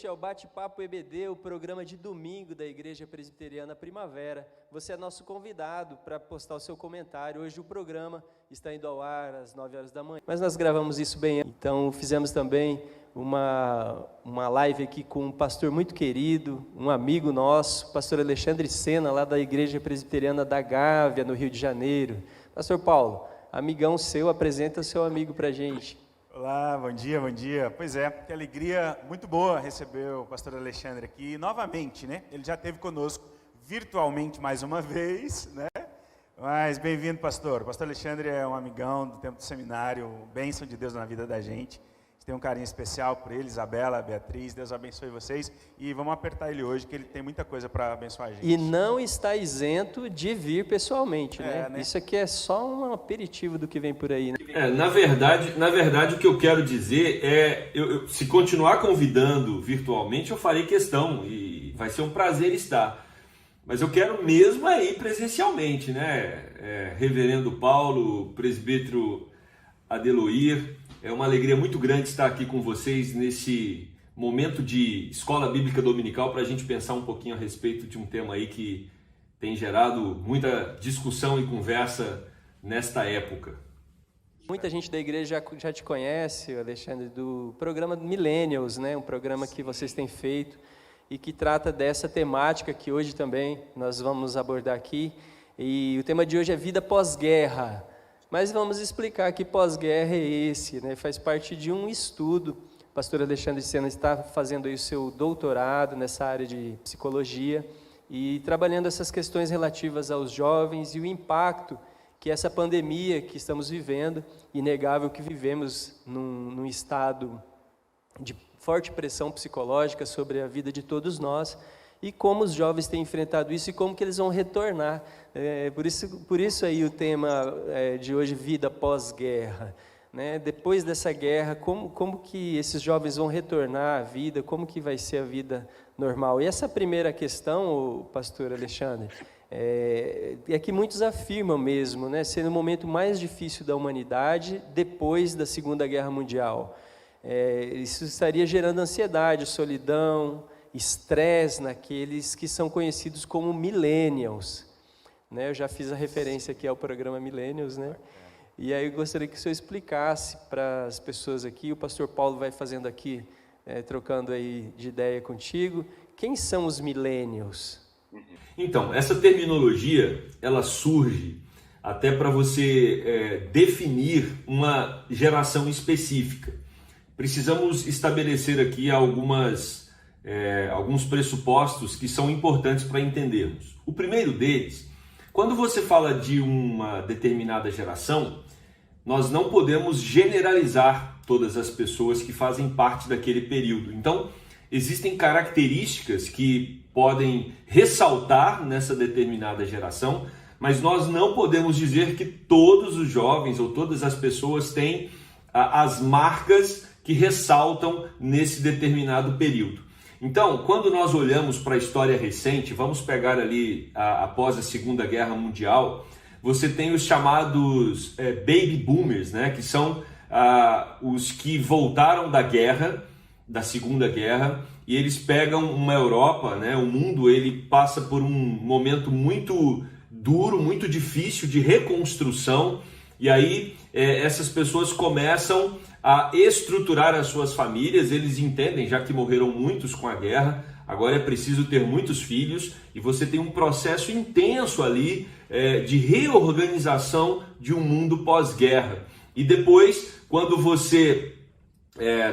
Este é o Bate-Papo EBD, o programa de domingo da Igreja Presbiteriana Primavera. Você é nosso convidado para postar o seu comentário. Hoje o programa está indo ao ar às 9 horas da manhã, mas nós gravamos isso bem. Então fizemos também uma live aqui com um pastor muito querido, um amigo nosso, pastor Alexandre Sena, lá da Igreja Presbiteriana da Gávea, no Rio de Janeiro. Pastor Paulo, amigão seu, apresenta o seu amigo para a gente. Olá, bom dia, bom dia. Pois é, que alegria muito boa receber o pastor Alexandre aqui novamente, né? Ele já esteve conosco virtualmente mais uma vez, né? Mas bem-vindo, pastor. O pastor Alexandre é um amigão do tempo do seminário, bênção de Deus na vida da gente. A gente tem um carinho especial por ele, Isabela, Beatriz, Deus abençoe vocês. E vamos apertar ele hoje, que ele tem muita coisa para abençoar a gente. E não está isento de vir pessoalmente, né? Isso aqui é só um aperitivo do que vem por aí, né? Na verdade, o que eu quero dizer é, se continuar convidando virtualmente, eu farei questão e vai ser um prazer estar. Mas eu quero mesmo ir presencialmente, né? Reverendo Paulo, presbítero Adeloir, é uma alegria muito grande estar aqui com vocês nesse momento de escola bíblica dominical para a gente pensar um pouquinho a respeito de um tema aí que tem gerado muita discussão e conversa nesta época. Muita gente da igreja já te conhece, Alexandre, do programa Millennials, né? Um programa que vocês têm feito e que trata dessa temática que hoje também nós vamos abordar aqui. E o tema de hoje é vida pós-guerra. Mas vamos explicar que pós-guerra é esse, né? Faz parte de um estudo. O pastor Alexandre Sena está fazendo aí o seu doutorado nessa área de psicologia e trabalhando essas questões relativas aos jovens e o impacto que essa pandemia que estamos vivendo, inegável que vivemos num estado de forte pressão psicológica sobre a vida de todos nós, e como os jovens têm enfrentado isso e como que eles vão retornar. Por isso aí o tema de hoje, vida pós-guerra. Né? Depois dessa guerra, como que esses jovens vão retornar à vida, como que vai ser a vida normal? E essa primeira questão, pastor Alexandre, é que muitos afirmam mesmo, né, ser o momento mais difícil da humanidade depois da Segunda Guerra Mundial. Isso estaria gerando ansiedade, solidão, estresse naqueles que são conhecidos como millennials. Né? Eu já fiz a referência aqui ao programa Millennials, né? E aí eu gostaria que o senhor explicasse para as pessoas aqui, o pastor Paulo vai fazendo aqui, trocando aí de ideia contigo, quem são os millennials? Então, essa terminologia, ela surge até para você definir uma geração específica. Precisamos estabelecer aqui alguns pressupostos que são importantes para entendermos. O primeiro deles, quando você fala de uma determinada geração, nós não podemos generalizar todas as pessoas que fazem parte daquele período. Então, existem características que podem ressaltar nessa determinada geração, mas nós não podemos dizer que todos os jovens ou todas as pessoas têm as marcas que ressaltam nesse determinado período. Então, quando nós olhamos para a história recente, vamos pegar ali após a Segunda Guerra Mundial, você tem os chamados baby boomers, né, que são os que voltaram da guerra, da Segunda Guerra, e eles pegam uma Europa, né, o mundo ele passa por um momento muito duro, muito difícil de reconstrução, e aí essas pessoas começam a estruturar as suas famílias, eles entendem, já que morreram muitos com a guerra, agora é preciso ter muitos filhos, e você tem um processo intenso ali de reorganização de um mundo pós-guerra. E depois, quando você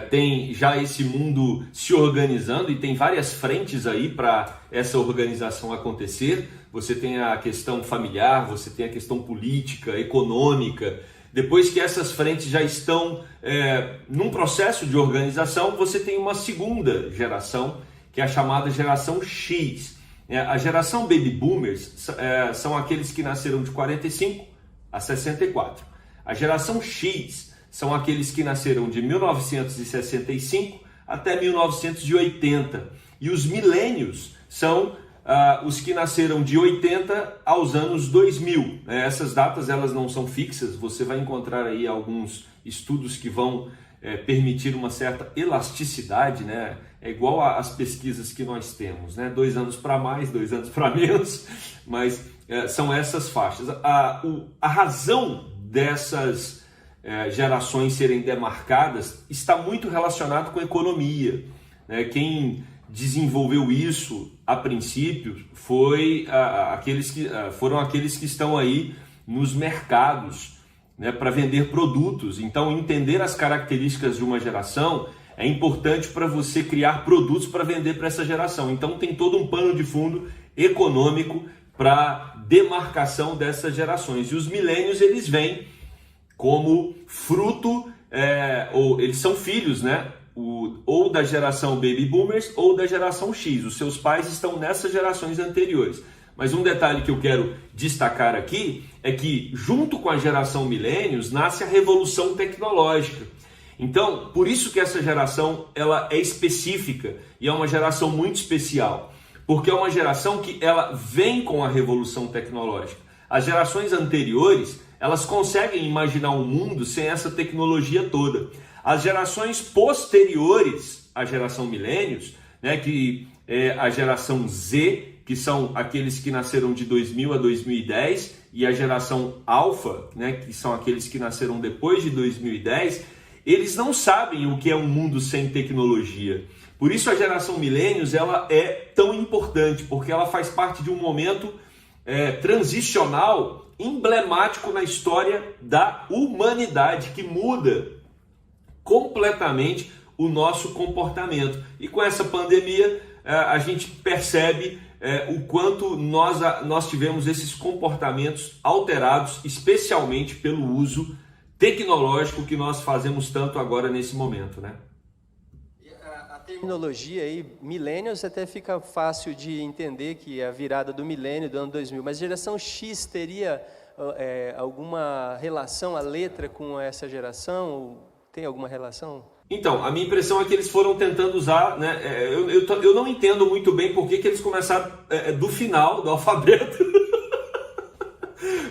tem já esse mundo se organizando, e tem várias frentes aí para essa organização acontecer, você tem a questão familiar, você tem a questão política, econômica. Depois que essas frentes já estão num processo de organização, você tem uma segunda geração, que é a chamada geração X. A geração Baby Boomers são aqueles que nasceram de 45 a 64. A geração X são aqueles que nasceram de 1965 até 1980. E os milênios são os que nasceram de 80 aos anos 2000. Essas datas elas não são fixas, você vai encontrar aí alguns estudos que vão permitir uma certa elasticidade, né, é igual às pesquisas que nós temos, né? 2 anos para mais, 2 anos para menos, mas são essas faixas. A razão dessas gerações serem demarcadas está muito relacionado com a economia, né? Quem desenvolveu isso a princípio foram aqueles que estão aí nos mercados, né, para vender produtos. Então, entender as características de uma geração é importante para você criar produtos para vender para essa geração. Então, tem todo um pano de fundo econômico para demarcação dessas gerações. E os milênios, eles vêm como fruto, ou eles são filhos, né? Ou da geração Baby Boomers ou da geração X. Os seus pais estão nessas gerações anteriores. Mas um detalhe que eu quero destacar aqui é que, junto com a geração Millennials, nasce a revolução tecnológica. Então, por isso que essa geração ela é específica e é uma geração muito especial, porque é uma geração que ela vem com a revolução tecnológica. As gerações anteriores, elas conseguem imaginar um mundo sem essa tecnologia toda. As gerações posteriores à geração Millennials, né, que é a geração Z, que são aqueles que nasceram de 2000 a 2010, e a geração Alpha, né, que são aqueles que nasceram depois de 2010, eles não sabem o que é um mundo sem tecnologia. Por isso a geração Millennials ela é tão importante, porque ela faz parte de um momento transicional emblemático na história da humanidade, que muda completamente o nosso comportamento. E com essa pandemia, a gente percebe o quanto nós tivemos esses comportamentos alterados, especialmente pelo uso tecnológico que nós fazemos tanto agora nesse momento, né? A terminologia aí, millennials, até fica fácil de entender que é a virada do milênio, do ano 2000, mas geração X teria alguma relação, a letra, com essa geração? Tem alguma relação? Então, a minha impressão é que eles foram tentando usar, né? Eu não entendo muito bem por que eles começaram do final do alfabeto.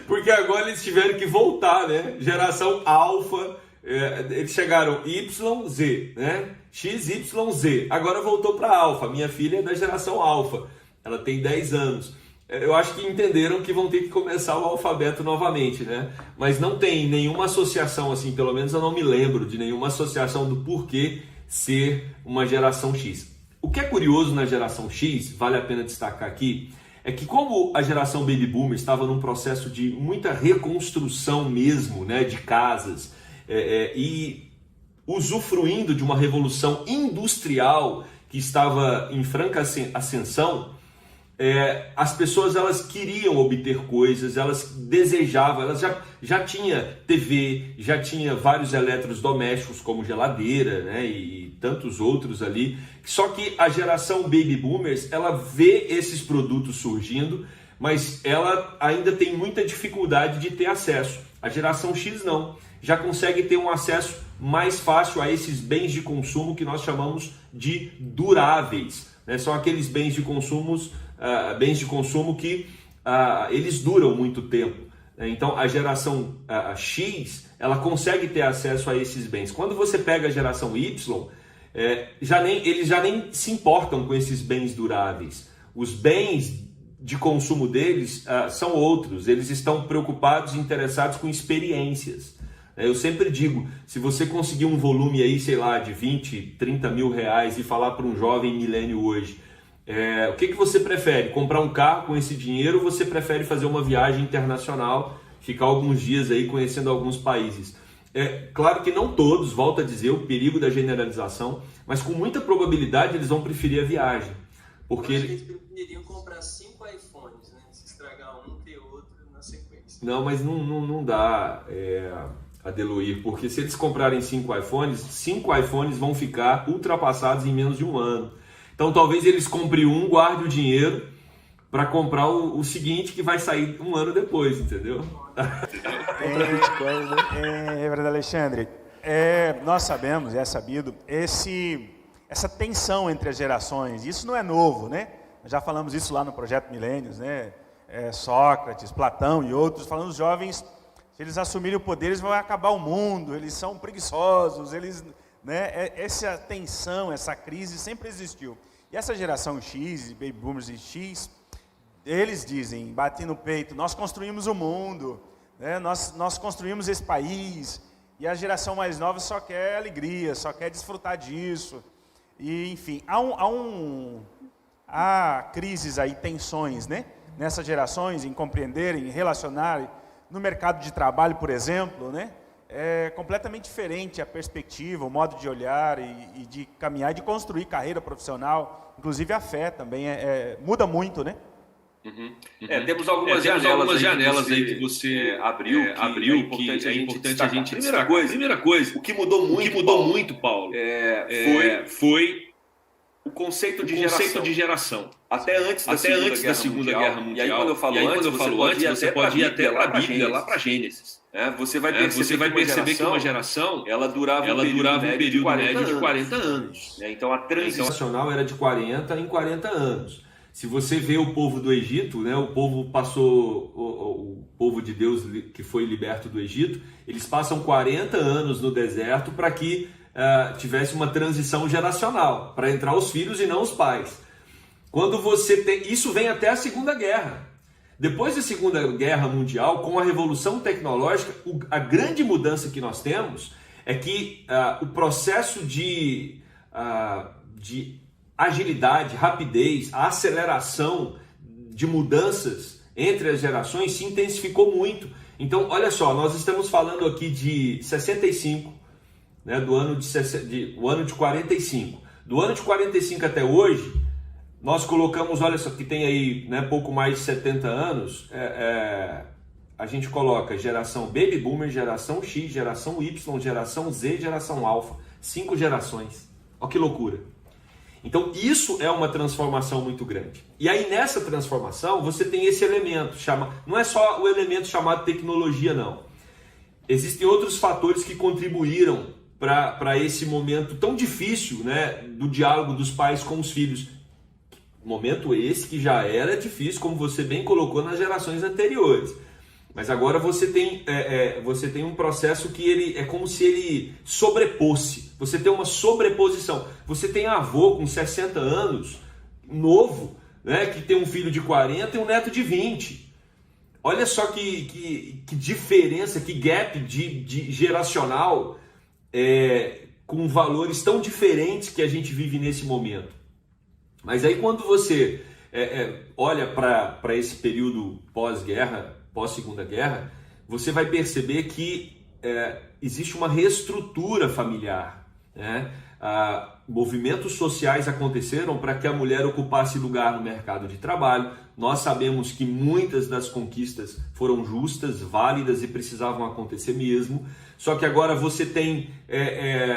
Porque agora eles tiveram que voltar, né? Geração alfa, eles chegaram Y, Z, né? X, Y, Z. Agora voltou para alfa. Minha filha é da geração alfa. Ela tem 10 anos. Eu acho que entenderam que vão ter que começar o alfabeto novamente, né? Mas não tem nenhuma associação, assim, pelo menos eu não me lembro de nenhuma associação do porquê ser uma geração X. O que é curioso na geração X, vale a pena destacar aqui, é que como a geração Baby Boomer estava num processo de muita reconstrução mesmo, né, de casas, e usufruindo de uma revolução industrial que estava em franca ascensão, as pessoas elas queriam obter coisas, elas desejavam, elas já tinha TV, já tinha vários eletrodomésticos como geladeira, né, e tantos outros ali. Só que a geração Baby Boomers ela vê esses produtos surgindo, mas ela ainda tem muita dificuldade de ter acesso. A geração X não, já consegue ter um acesso mais fácil a esses bens de consumo que nós chamamos de duráveis, né? São aqueles bens de consumo que eles duram muito tempo. Então a geração X ela consegue ter acesso a esses bens. Quando você pega a geração Y, eles já nem se importam com esses bens duráveis. Os bens de consumo deles são outros. Eles estão preocupados e interessados com experiências. Eu sempre digo, se você conseguir um volume aí, sei lá, de 20, 30 mil reais e falar para um jovem milênio hoje, o que você prefere? Comprar um carro com esse dinheiro ou você prefere fazer uma viagem internacional, ficar alguns dias aí conhecendo alguns países? Claro que não todos, volto a dizer, o perigo da generalização, mas com muita probabilidade eles vão preferir a viagem. Porque eles prefeririam comprar 5 iPhones, né? Se estragar um, ter outro na sequência. Não, mas não dá, Adeluir, porque se eles comprarem 5 iPhones vão ficar ultrapassados em menos de um ano. Então talvez eles comprem um, guarde o dinheiro para comprar o seguinte que vai sair um ano depois, entendeu? Verdade, Alexandre. Nós sabemos, é sabido, essa tensão entre as gerações, isso não é novo, né? Nós já falamos isso lá no Projeto Milênios, né? Sócrates, Platão e outros, falando os jovens, se eles assumirem o poder, eles vão acabar o mundo, eles são preguiçosos, eles né? Essa tensão, essa crise sempre existiu. E essa geração X, Baby Boomers e X, eles dizem, batem no peito, nós construímos o mundo, né? Nós construímos esse país, e a geração mais nova só quer alegria, só quer desfrutar disso. E, enfim, há crises aí, tensões, né? Nessas gerações, em compreenderem, em relacionarem. No mercado de trabalho, por exemplo, né? É completamente diferente a perspectiva, o modo de olhar e de caminhar, e de construir carreira profissional. Inclusive a fé também muda muito, né? Temos algumas janelas aí que você abriu, que é importante a gente destacar. Primeira coisa, o que mudou muito, Paulo, foi o conceito de geração. Até antes da Segunda Guerra Mundial. E aí, quando eu falo antes, você pode ir até para a Bíblia, lá para Gênesis. Você vai perceber que uma geração ela durava um período médio de 40 anos. Então, a transição nacional era de 40 em 40 anos. Se você vê o povo do Egito, né, o povo passou, o povo de Deus que foi liberto do Egito, eles passam 40 anos no deserto para que tivesse uma transição geracional, para entrar os filhos e não os pais. Quando você tem, isso vem até a Segunda Guerra. Depois da Segunda Guerra Mundial, com a revolução tecnológica, a grande mudança que nós temos é que o processo de agilidade, rapidez, a aceleração de mudanças entre as gerações se intensificou muito. Então, olha só, nós estamos falando aqui de 65, né, do ano de 45. Do ano de 45 até hoje, nós colocamos, olha só, que tem aí, né, pouco mais de 70 anos, a gente coloca geração Baby Boomer, geração X, geração Y, geração Z, geração Alpha. 5 gerações. Olha que loucura. Então, isso é uma transformação muito grande. E aí, nessa transformação, você tem esse elemento, não é só o elemento chamado tecnologia, não. Existem outros fatores que contribuíram para esse momento tão difícil, né, do diálogo dos pais com os filhos. Momento esse que já era difícil, como você bem colocou nas gerações anteriores. Mas agora você tem um processo que ele é como se ele sobrepôs-se. Você tem uma sobreposição. Você tem avô com 60 anos, novo, né, que tem um filho de 40 e um neto de 20. Olha só que diferença, que gap de geracional, com valores tão diferentes que a gente vive nesse momento. Mas aí quando você olha para esse período pós-guerra, pós-Segunda Guerra, você vai perceber que existe uma reestrutura familiar, né? Movimentos sociais aconteceram para que a mulher ocupasse lugar no mercado de trabalho. Nós sabemos que muitas das conquistas foram justas, válidas e precisavam acontecer mesmo. Só que agora você tem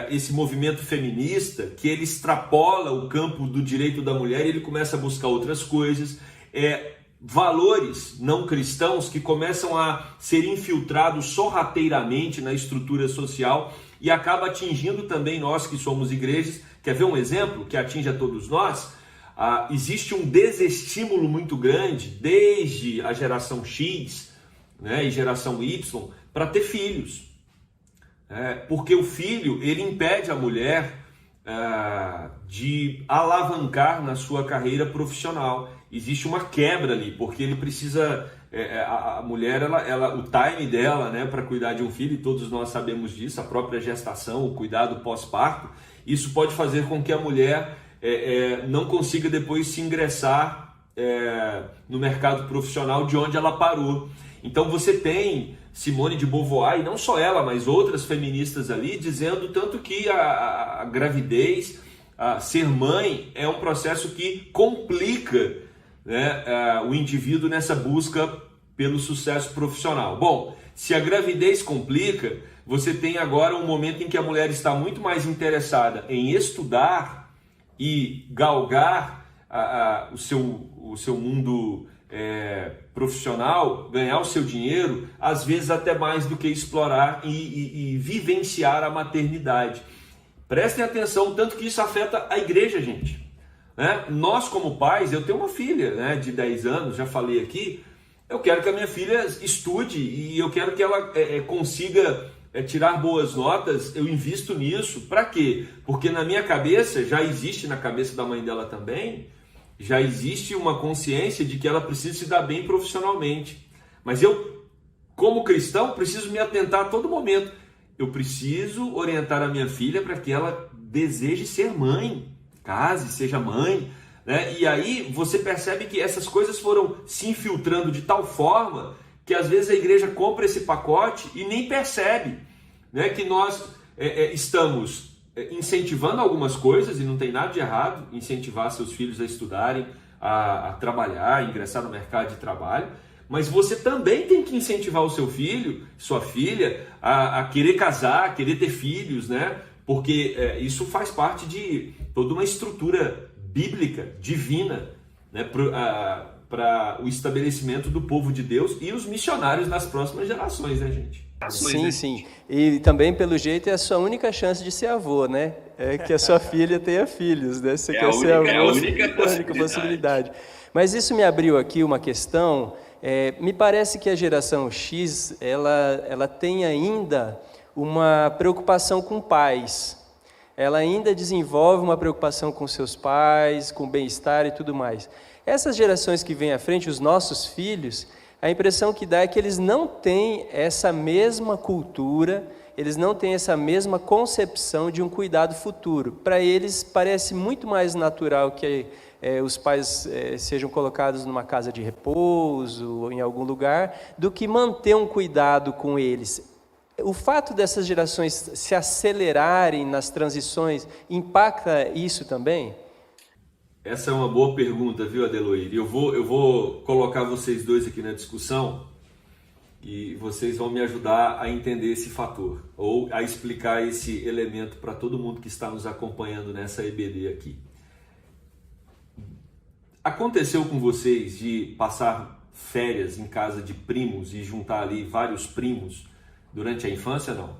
esse movimento feminista que ele extrapola o campo do direito da mulher e ele começa a buscar outras coisas. Valores não cristãos que começam a ser infiltrados sorrateiramente na estrutura social e acaba atingindo também nós que somos igrejas. Quer ver um exemplo que atinge a todos nós? Existe um desestímulo muito grande desde a geração X, né, e geração Y para ter filhos. Porque o filho ele impede a mulher de alavancar na sua carreira profissional. Existe uma quebra ali, porque ele precisa, a mulher, o time dela, né, para cuidar de um filho, e todos nós sabemos disso, a própria gestação, o cuidado pós-parto, isso pode fazer com que a mulher não consiga depois se ingressar no mercado profissional de onde ela parou. Então você tem Simone de Beauvoir, e não só ela, mas outras feministas ali, dizendo tanto que a gravidez, ser mãe, é um processo que complica, né, o indivíduo nessa busca pelo sucesso profissional. Bom, se a gravidez complica, você tem agora um momento em que a mulher está muito mais interessada em estudar e galgar o seu mundo profissional, ganhar o seu dinheiro, às vezes até mais do que explorar e vivenciar a maternidade. Prestem atenção, tanto que isso afeta a igreja, gente. Nós como pais, eu tenho uma filha, né, de 10 anos, já falei aqui, eu quero que a minha filha estude e eu quero que ela consiga tirar boas notas, eu invisto nisso. Para quê? Porque na minha cabeça, já existe na cabeça da mãe dela também, já existe uma consciência de que ela precisa se dar bem profissionalmente. Mas eu, como cristão, preciso me atentar a todo momento. Eu preciso orientar a minha filha para que ela deseje ser mãe, case, seja mãe, né? E aí você percebe que essas coisas foram se infiltrando de tal forma que às vezes a igreja compra esse pacote e nem percebe, né, que nós estamos incentivando algumas coisas, e não tem nada de errado incentivar seus filhos a estudarem, a trabalhar, a ingressar no mercado de trabalho, mas você também tem que incentivar o seu filho, sua filha, a querer casar, a querer ter filhos, né? Porque isso faz parte de toda uma estrutura bíblica, divina, né? Para o estabelecimento do povo de Deus e os missionários nas próximas gerações, né, gente? Sim, sim. E também, pelo jeito, é a sua única chance de ser avô, né? É que a sua filha tenha filhos, né? Você quer ser avô, é a única possibilidade. Mas isso me abriu aqui uma questão. Me parece que a geração X, ela tem ainda uma preocupação com pais. Ela ainda desenvolve uma preocupação com seus pais, com o bem-estar e tudo mais. Essas gerações que vêm à frente, os nossos filhos, a impressão que dá é que eles não têm essa mesma cultura, eles não têm essa mesma concepção de um cuidado futuro. Para eles parece muito mais natural que os pais sejam colocados numa casa de repouso ou em algum lugar, do que manter um cuidado com eles. O fato dessas gerações se acelerarem nas transições impacta isso também? Essa é uma boa pergunta, viu, Adeloir? Eu vou colocar vocês dois aqui na discussão e vocês vão me ajudar a entender esse fator ou a explicar esse elemento para todo mundo que está nos acompanhando nessa EBD aqui. Aconteceu com vocês de passar férias em casa de primos e juntar ali vários primos durante a infância, não?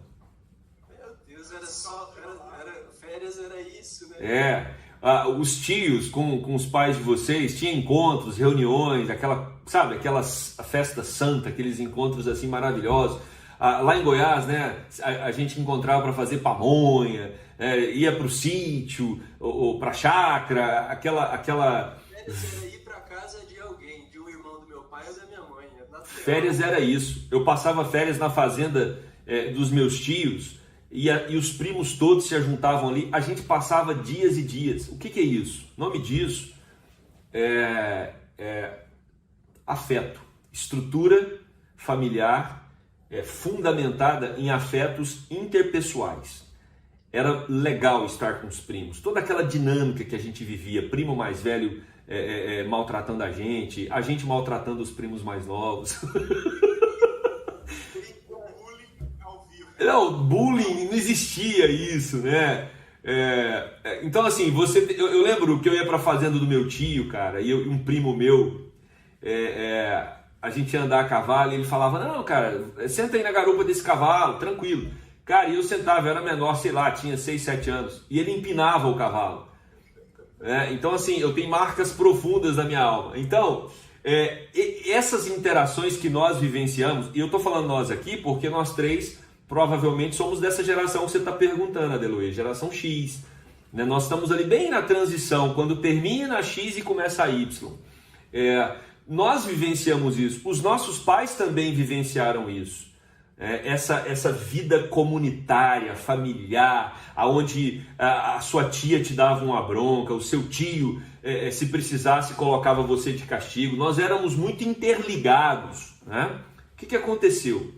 Meu Deus, férias era isso, né? Os tios com os pais de vocês tinham encontros, reuniões, aquela festa santa, aqueles encontros assim maravilhosos. Lá em Goiás, né, a gente encontrava para fazer pamonha, ia para o sítio ou para a chácara, aquela... Férias era ir para casa de alguém, de um irmão do meu pai ou da minha mãe. Férias era isso. Eu passava férias na fazenda dos meus tios, e os primos todos se juntavam ali, a gente passava dias e dias. O que é isso? O nome disso é afeto, estrutura familiar fundamentada em afetos interpessoais. Era legal estar com os primos, toda aquela dinâmica que a gente vivia, primo mais velho maltratando a gente maltratando os primos mais novos. Não, bullying, não existia isso, né? Então assim, eu lembro que eu ia para a fazenda do meu tio, cara, e um primo meu, a gente ia andar a cavalo e ele falava, não, cara, senta aí na garupa desse cavalo, tranquilo. Cara, e eu sentava, eu era menor, sei lá, tinha 6, 7 anos, e ele empinava o cavalo. Então assim, eu tenho marcas profundas na minha alma. Então, essas interações que nós vivenciamos, e eu estou falando nós aqui porque nós três provavelmente somos dessa geração que você está perguntando, Adeloir, geração X. Né? Nós estamos ali bem na transição, quando termina a X e começa a Y. Nós vivenciamos isso, os nossos pais também vivenciaram isso. Essa vida comunitária, familiar, onde a sua tia te dava uma bronca, o seu tio, se precisasse, colocava você de castigo. Nós éramos muito interligados. Né? O que aconteceu?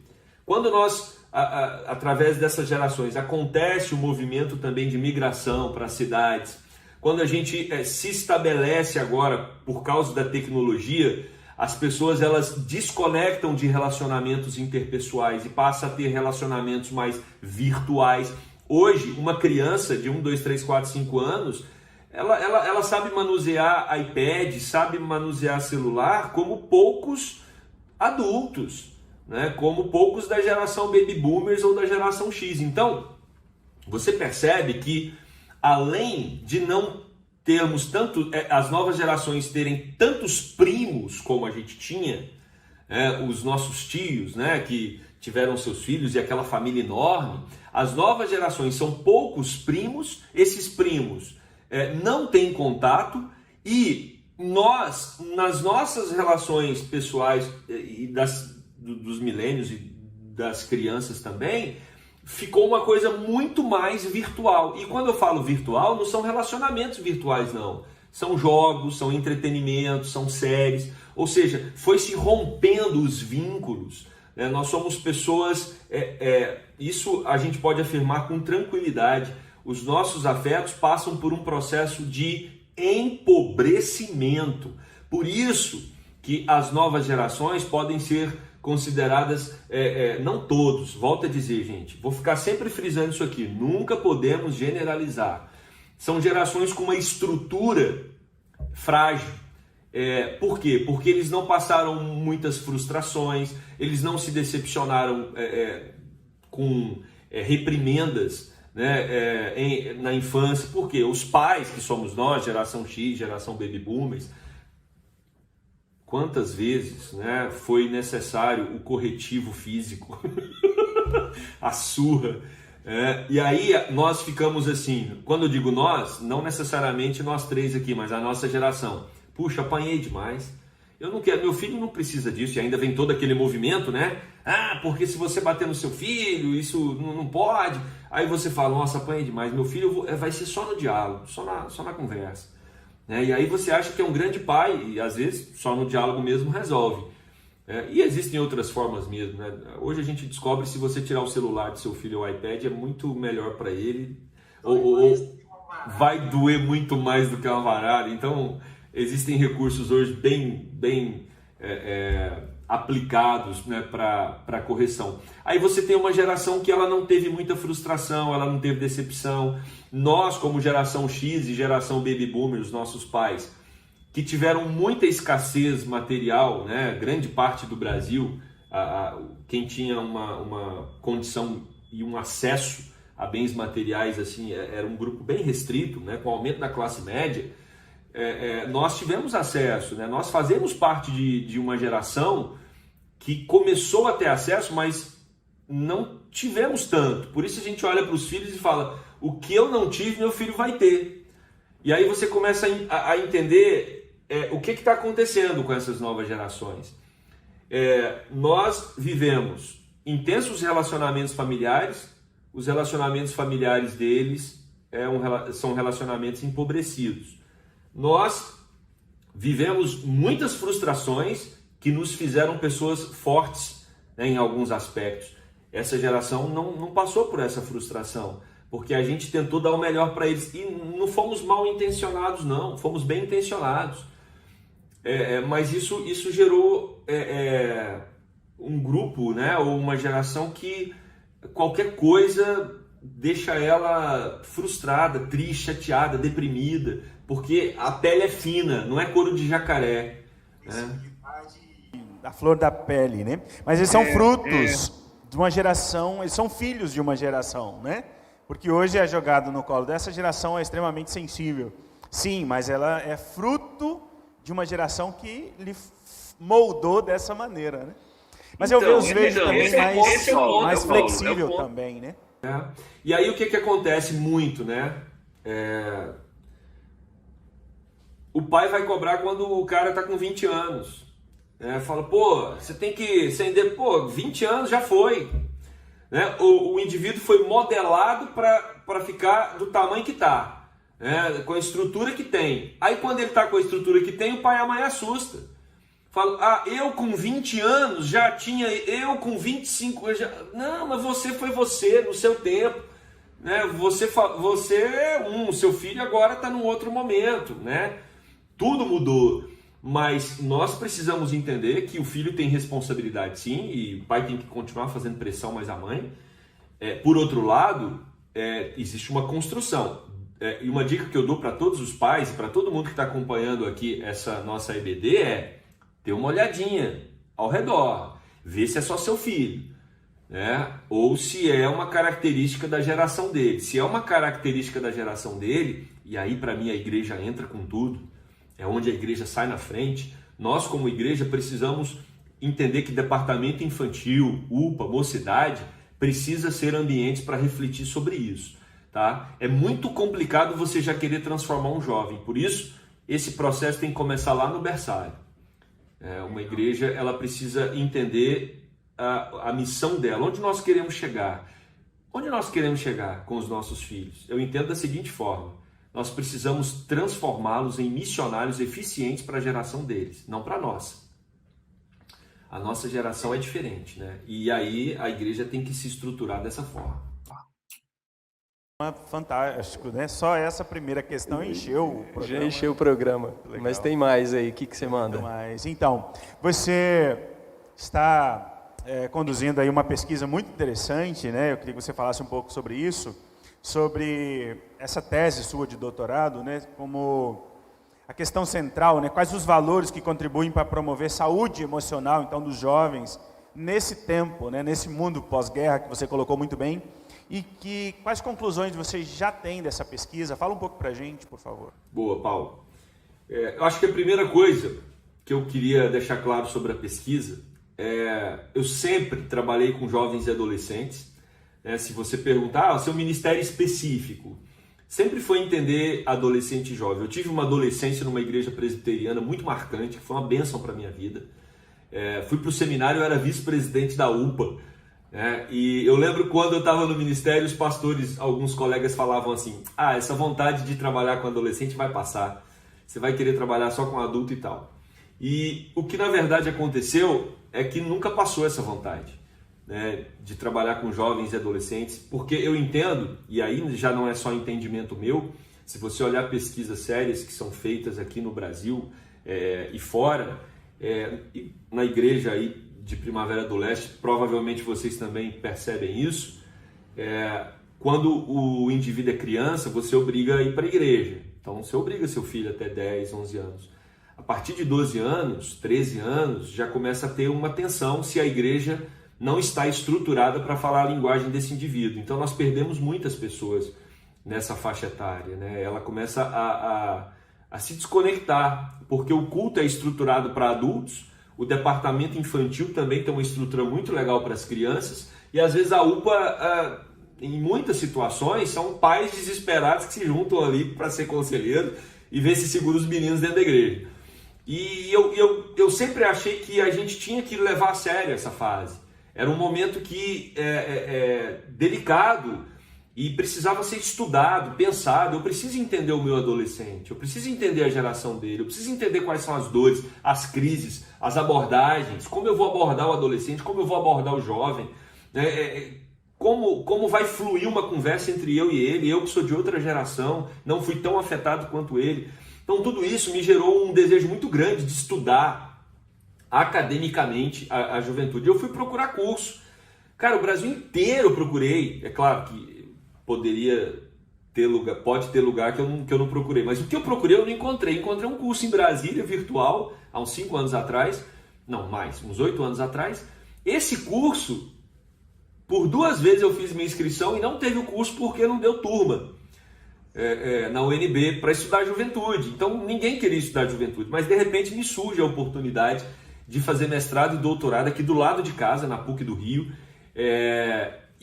Quando nós, através dessas gerações, acontece o movimento também de migração para as cidades, quando a gente se estabelece agora, por causa da tecnologia, as pessoas elas desconectam de relacionamentos interpessoais e passam a ter relacionamentos mais virtuais. Hoje, uma criança de 1, 2, 3, 4, 5 anos, ela sabe manusear iPad, sabe manusear celular como poucos adultos, né? Como poucos da geração Baby Boomers ou da geração X. Então, você percebe que além de não termos as novas gerações terem tantos primos como a gente tinha, os nossos tios, né, que tiveram seus filhos e aquela família enorme, as novas gerações são poucos primos, esses primos não têm contato, e nós, nas nossas relações pessoais e dos milênios e das crianças também, ficou uma coisa muito mais virtual. E quando eu falo virtual, não são relacionamentos virtuais, não. São jogos, são entretenimentos, são séries. Ou seja, foi se rompendo os vínculos. Nós somos pessoas, isso a gente pode afirmar com tranquilidade. Os nossos afetos passam por um processo de empobrecimento. Por isso que as novas gerações podem ser consideradas, não todos, volto a dizer, gente, vou ficar sempre frisando isso aqui, nunca podemos generalizar. São gerações com uma estrutura frágil. Por quê? Porque eles não passaram muitas frustrações, eles não se decepcionaram com reprimendas, né, na infância. Por quê? Os pais, que somos nós, geração X, geração Baby Boomers, quantas vezes, né, foi necessário o corretivo físico, a surra. E aí nós ficamos assim, quando eu digo nós, não necessariamente nós três aqui, mas a nossa geração. Puxa, apanhei demais. Eu não quero, meu filho não precisa disso. E ainda vem todo aquele movimento, né? Porque se você bater no seu filho, isso não pode. Aí você fala, nossa, apanhei demais. Meu filho vai ser só no diálogo, só na conversa. E aí você acha que é um grande pai e às vezes só no diálogo mesmo resolve. E existem outras formas mesmo, né? Hoje a gente descobre, se você tirar o celular do seu filho ou o iPad, é muito melhor para ele, ou vai doer muito mais do que uma varada. Então existem recursos hoje bem aplicados, né, para correção. Aí você tem uma geração que ela não teve muita frustração, ela não teve decepção. Nós, como geração X e geração Baby Boomer, os nossos pais, que tiveram muita escassez material, né? Grande parte do Brasil, quem tinha uma condição e um acesso a bens materiais assim, era um grupo bem restrito, né? Com o aumento da classe média, nós tivemos acesso, né? Nós fazemos parte de uma geração que começou a ter acesso, mas não tivemos tanto. Por isso a gente olha para os filhos e fala, o que eu não tive, meu filho vai ter. E aí você começa a entender o que está acontecendo com essas novas gerações. Nós vivemos intensos relacionamentos familiares, os relacionamentos familiares deles são relacionamentos empobrecidos. Nós vivemos muitas frustrações que nos fizeram pessoas fortes, né, em alguns aspectos. Essa geração não passou por essa frustração, porque a gente tentou dar o melhor para eles. E não fomos mal intencionados, não, fomos bem intencionados. Mas isso gerou um grupo, né, ou uma geração que qualquer coisa deixa ela frustrada, triste, chateada, deprimida, porque a pele é fina, não é couro de jacaré. Né? Da flor da pele, né? Mas eles são frutos de uma geração, eles são filhos de uma geração, né? Porque hoje é jogado no colo dessa geração, é extremamente sensível. Sim, mas ela é fruto de uma geração que lhe moldou dessa maneira, né? Mas eu vejo também mais flexível também, né? E aí o que acontece muito, né? O pai vai cobrar quando o cara está com 20 anos. Fala, você tem que acender, 20 anos já foi. Né? O indivíduo foi modelado para ficar do tamanho que está, né? Com a estrutura que tem. Aí quando ele está com a estrutura que tem, o pai e a mãe assusta. Fala, eu com 20 anos já tinha, eu com 25 anos já... Não, mas você foi você no seu tempo. Né? Você seu filho agora está num outro momento. Né? Tudo mudou. Mas nós precisamos entender que o filho tem responsabilidade, sim, e o pai tem que continuar fazendo pressão, mas a mãe. Por outro lado, existe uma construção. E uma dica que eu dou para todos os pais e para todo mundo que está acompanhando aqui essa nossa EBD é ter uma olhadinha ao redor, ver se é só seu filho, né? Ou se é uma característica da geração dele. Se é uma característica da geração dele, e aí para mim a igreja entra com tudo, é onde a igreja sai na frente. Nós, como igreja, precisamos entender que departamento infantil, UPA, mocidade, precisa ser ambientes para refletir sobre isso, tá? É muito complicado você já querer transformar um jovem, por isso esse processo tem que começar lá no berçário. Uma igreja, ela precisa entender a missão dela, onde nós queremos chegar. Onde nós queremos chegar com os nossos filhos? Eu entendo da seguinte forma: nós precisamos transformá-los em missionários eficientes para a geração deles, não para a nossa. A nossa geração é diferente, né? E aí a igreja tem que se estruturar dessa forma. Fantástico, né? Só essa primeira questão encheu o programa. Já encheu o programa, mas tem mais aí. O que você manda? Então, você está conduzindo aí uma pesquisa muito interessante, né? Eu queria que você falasse um pouco sobre isso, sobre essa tese sua de doutorado, né? Como a questão central, né? Quais os valores que contribuem para promover saúde emocional, então, dos jovens nesse tempo, né? Nesse mundo pós-guerra que você colocou muito bem, e quais conclusões você já tem dessa pesquisa? Fala um pouco para a gente, por favor. Boa, Paulo. Eu acho que a primeira coisa que eu queria deixar claro sobre a pesquisa eu sempre trabalhei com jovens e adolescentes. Se você perguntar, seu ministério específico sempre foi entender adolescente e jovem. Eu tive uma adolescência numa igreja presbiteriana muito marcante, que foi uma bênção para a minha vida. Fui para o seminário, eu era vice-presidente da UPA. E eu lembro quando eu estava no ministério, os pastores, alguns colegas falavam assim: essa vontade de trabalhar com adolescente vai passar, você vai querer trabalhar só com adulto e tal. E o que na verdade aconteceu é que nunca passou essa vontade, né, de trabalhar com jovens e adolescentes, porque eu entendo, e aí já não é só entendimento meu, se você olhar pesquisas sérias que são feitas aqui no Brasil e fora, na igreja aí de Primavera do Leste, provavelmente vocês também percebem isso. Quando o indivíduo é criança, você obriga a ir para a igreja. Então você obriga seu filho até 10, 11 anos. A partir de 12 anos, 13 anos, já começa a ter uma tensão se a igreja não está estruturada para falar a linguagem desse indivíduo. Então nós perdemos muitas pessoas nessa faixa etária, né? Ela começa a se desconectar, porque o culto é estruturado para adultos. O departamento infantil também tem uma estrutura muito legal para as crianças, e às vezes a UPA, em muitas situações, são pais desesperados que se juntam ali para ser conselheiro e ver se segura os meninos dentro da igreja. E eu sempre achei que a gente tinha que levar a sério essa fase. Era um momento que delicado e precisava ser estudado, pensado. Eu preciso entender o meu adolescente, eu preciso entender a geração dele, eu preciso entender quais são as dores, as crises, as abordagens, como eu vou abordar o adolescente, como eu vou abordar o jovem, como vai fluir uma conversa entre eu e ele, eu que sou de outra geração, não fui tão afetado quanto ele. Então tudo isso me gerou um desejo muito grande de estudar academicamente a juventude. Eu fui procurar curso. Cara, o Brasil inteiro eu procurei. É claro que poderia ter lugar, pode ter lugar que eu não procurei, mas o que eu procurei eu não encontrei. Encontrei um curso em Brasília, virtual, há uns 5 anos atrás, não mais, uns 8 anos atrás. Esse curso, por 2 vezes eu fiz minha inscrição e não teve o curso porque não deu turma na UNB para estudar juventude. Então ninguém queria estudar juventude, mas de repente me surge a oportunidade de fazer mestrado e doutorado aqui do lado de casa, na PUC do Rio.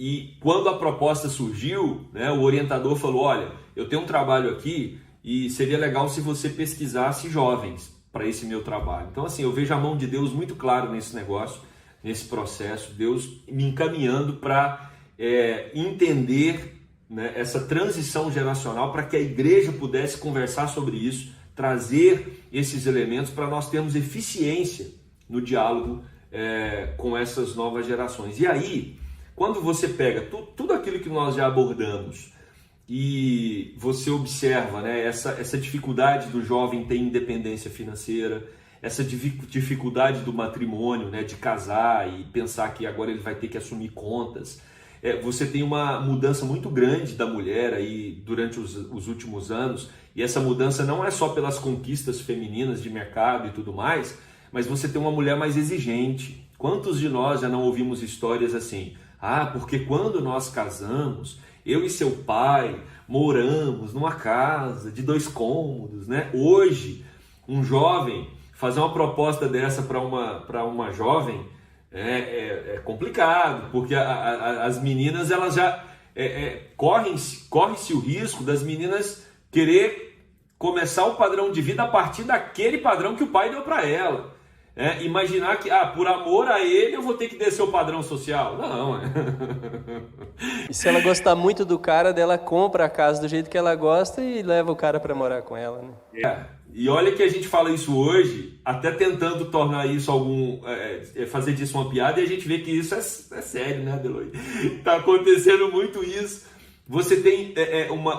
E quando a proposta surgiu, né, o orientador falou: olha, eu tenho um trabalho aqui e seria legal se você pesquisasse jovens para esse meu trabalho. Então assim, eu vejo a mão de Deus muito claro nesse negócio, nesse processo, Deus me encaminhando para entender, né, essa transição geracional, para que a igreja pudesse conversar sobre isso, trazer esses elementos para nós termos eficiência no diálogo com essas novas gerações. E aí, quando você pega tudo aquilo que nós já abordamos e você observa, né, essa dificuldade do jovem ter independência financeira, essa dificuldade do matrimônio, né, de casar e pensar que agora ele vai ter que assumir contas, você tem uma mudança muito grande da mulher aí durante os últimos anos, e essa mudança não é só pelas conquistas femininas de mercado e tudo mais, mas você tem uma mulher mais exigente. Quantos de nós já não ouvimos histórias assim: porque quando nós casamos, eu e seu pai moramos numa casa de 2 cômodos, né? Hoje, um jovem fazer uma proposta dessa para uma jovem é complicado, porque as meninas, elas já corre-se o risco das meninas querer começar o padrão de vida a partir daquele padrão que o pai deu para ela. Imaginar que, por amor a ele, eu vou ter que descer o padrão social. Não. E se ela gostar muito do cara, dela compra a casa do jeito que ela gosta e leva o cara para morar com ela, né? E olha que a gente fala isso hoje, até tentando tornar isso fazer disso uma piada, e a gente vê que isso é sério, né, Adeloy? Tá acontecendo muito isso. Você tem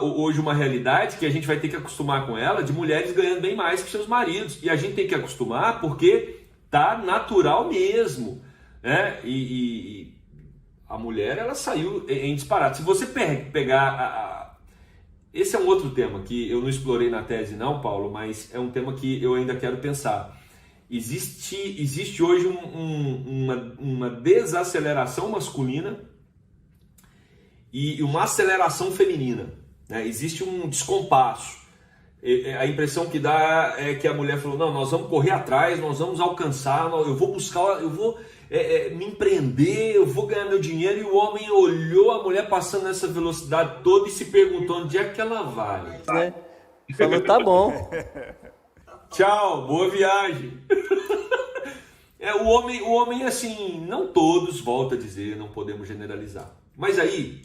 hoje uma realidade que a gente vai ter que acostumar com ela, de mulheres ganhando bem mais que seus maridos. E a gente tem que acostumar porque tá natural mesmo, né? E a mulher, ela saiu em disparate. Se você pegar esse é um outro tema que eu não explorei na tese não, Paulo, mas é um tema que eu ainda quero pensar. Existe hoje uma desaceleração masculina e uma aceleração feminina, né? Existe um descompasso. A impressão que dá é que a mulher falou, não, nós vamos correr atrás, nós vamos alcançar, eu vou buscar, eu vou me empreender, eu vou ganhar meu dinheiro. E o homem olhou a mulher passando nessa velocidade toda e se perguntou onde é que ela vai. Falou, tá bom. Tchau, boa viagem. O homem, assim, não todos, volto a dizer, não podemos generalizar. Mas aí,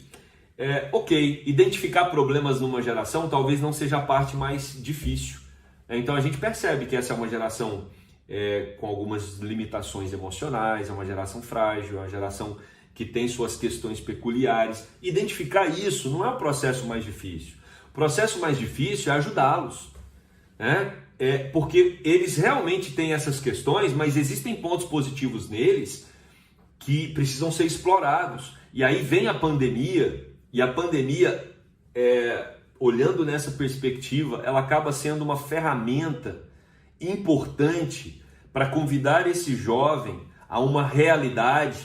ok, identificar problemas numa geração talvez não seja a parte mais difícil. Então a gente percebe que essa é uma geração com algumas limitações emocionais, é uma geração frágil, é uma geração que tem suas questões peculiares. Identificar isso não é o processo mais difícil. O processo mais difícil é ajudá-los, né? Porque eles realmente têm essas questões, mas existem pontos positivos neles que precisam ser explorados. E aí vem a pandemia, e a pandemia, olhando nessa perspectiva, ela acaba sendo uma ferramenta importante para convidar esse jovem a uma realidade,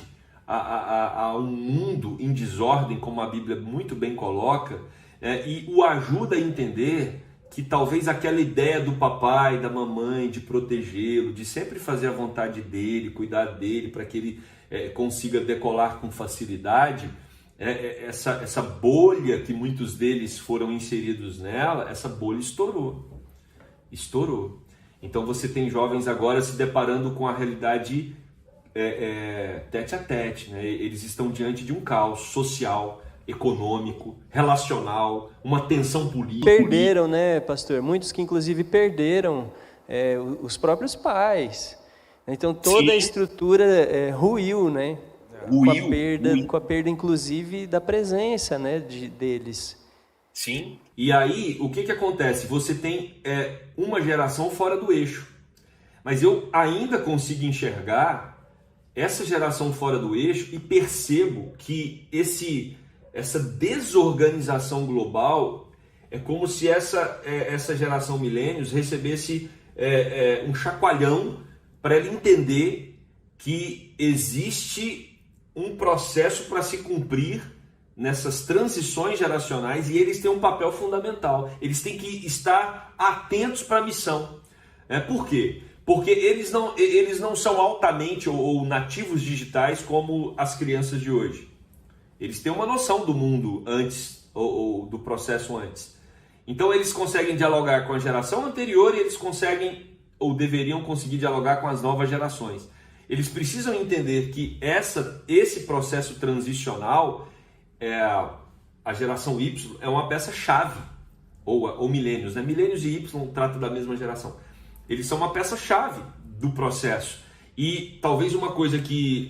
a um mundo em desordem, como a Bíblia muito bem coloca, e o ajuda a entender que talvez aquela ideia do papai, da mamãe, de protegê-lo, de sempre fazer a vontade dele, cuidar dele, para que ele consiga decolar com facilidade, essa bolha que muitos deles foram inseridos nela, essa bolha estourou. Então você tem jovens agora se deparando com a realidade tete a tete, né? Eles estão diante de um caos social, econômico, relacional, uma tensão política. Perderam, né, pastor? Muitos que inclusive perderam os próprios pais. Então toda a estrutura ruiu, né? Com a perda inclusive da presença, né, deles. Sim. E aí, o que acontece? Você tem uma geração fora do eixo. Mas eu ainda consigo enxergar essa geração fora do eixo e percebo que essa desorganização global é como se essa geração milênios recebesse um chacoalhão para ela entender que existe um processo para se cumprir nessas transições geracionais e eles têm um papel fundamental. Eles têm que estar atentos para a missão. Por quê? Porque eles não são altamente ou nativos digitais como as crianças de hoje. Eles têm uma noção do mundo antes ou do processo antes. Então eles conseguem dialogar com a geração anterior e eles conseguem ou deveriam conseguir dialogar com as novas gerações. Eles precisam entender que esse processo transicional, a geração Y é uma peça-chave, ou milênios, né? Milênios e Y tratam da mesma geração. Eles são uma peça-chave do processo. E talvez uma coisa que